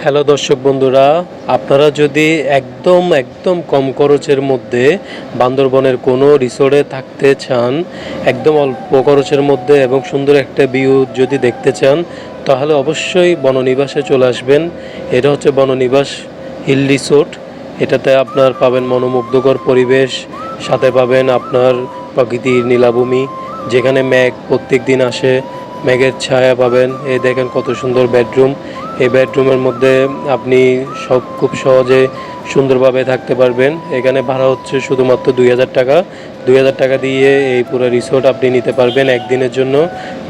Hello দর্শক বন্ধুরা, আপনারা যদি একদম কম খরচের মধ্যে বান্দরবনের কোনো রিসোর্টে থাকতে চান, একদম অল্প খরচের মধ্যে এবং সুন্দর একটা ভিউ যদি দেখতে চান, তাহলে অবশ্যই বননিবাসে চলে আসবেন। এটা হচ্ছে বননিবাস হিল রিসোর্ট। এটাতে আপনার পাবেন মনোমুগ্ধকর পরিবেশ, সাথে পাবেন আপনার প্রকৃতির নীলাভূমি, যেখানে মেঘ প্রত্যেক দিন আসে, মেঘের ছায়া পাবেন। এই দেখেন কত সুন্দর বেডরুম। এই বেডরুমের মধ্যে আপনি খুব সহজে সুন্দরভাবে থাকতে পারবেন। এখানে ভাড়া হচ্ছে শুধুমাত্র 2000 টাকা। 2000 টাকা দিয়ে এই পুরো রিসোর্ট আপনি নিতে পারবেন একদিনের জন্য।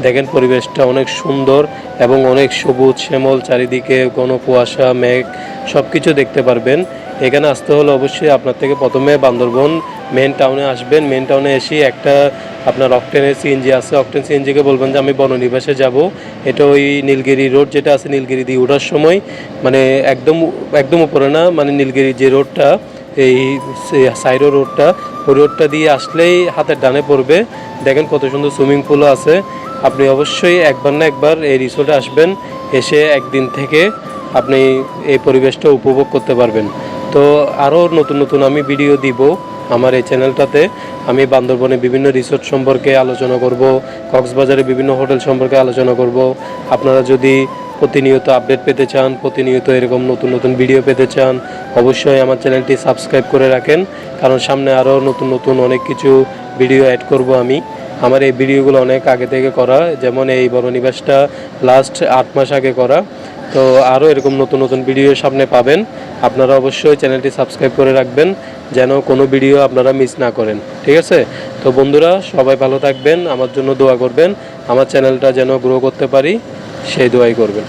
দেখেন পরিবেশটা অনেক সুন্দর এবং অনেক সবুজ শ্যামল, চারিদিকে ঘন কুয়াশা, মেঘ, সব কিছু দেখতে পারবেন। এখানে আসতে হলে অবশ্যই আপনার থেকে প্রথমে বান্দরবন মেন টাউনে আসবেন। মেন টাউনে এসে একটা আপনার অকটেনের সিএনজি আছে, অকটেন সিএনজিকে বলবেন যে আমি বননিবাসে যাব। এটা ওই নীলগিরি রোড যেটা আছে, নীলগিরি দিয়ে ওঠার সময় মানে একদম একদম উপরে না, মানে নীলগিরি যে রোডটা, এই সাইরো রোডটা, ওই রোডটা দিয়ে আসলেই হাতের ডানে পড়বে। দেখেন কত সুন্দর সুইমিং পুলও আছে। আপনি অবশ্যই একবার না একবার এই রিসোর্টে আসবেন, এসে একদিন থেকে আপনি এই পরিবেশটা উপভোগ করতে পারবেন। তো আরও নতুন নতুন আমি ভিডিও দিব আমার এই চ্যানেলটাতে। আমি বান্দরবনে বিভিন্ন রিসোর্ট সম্পর্কে আলোচনা করব, কক্সবাজারে বিভিন্ন হোটেল সম্পর্কে আলোচনা করব। আপনারা যদি প্রতিনিয়ত আপডেট পেতে চান, প্রতিনিয়ত এরকম নতুন নতুন ভিডিও পেতে চান, অবশ্যই আমার চ্যানেলটি সাবস্ক্রাইব করে রাখেন, কারণ সামনে আরও নতুন নতুন অনেক কিছু ভিডিও অ্যাড করব আমি। আমার এই ভিডিওগুলো অনেক আগে থেকে করা, যেমন এই বননিবাসটা লাস্ট 8 মাস আগে করা। তো আরও এরকম নতুন নতুন ভিডিও সামনে পাবেন। আপনারা অবশ্যই চ্যানেলটি সাবস্ক্রাইব করে রাখবেন, যেন কোনো ভিডিও আপনারা মিস না করেন। ঠিক আছে? তো বন্ধুরা, সবাই ভালো থাকবেন, আমার জন্য দোয়া করবেন, আমার চ্যানেলটা যেন গ্রো করতে পারি সেই দোয়াই করবেন।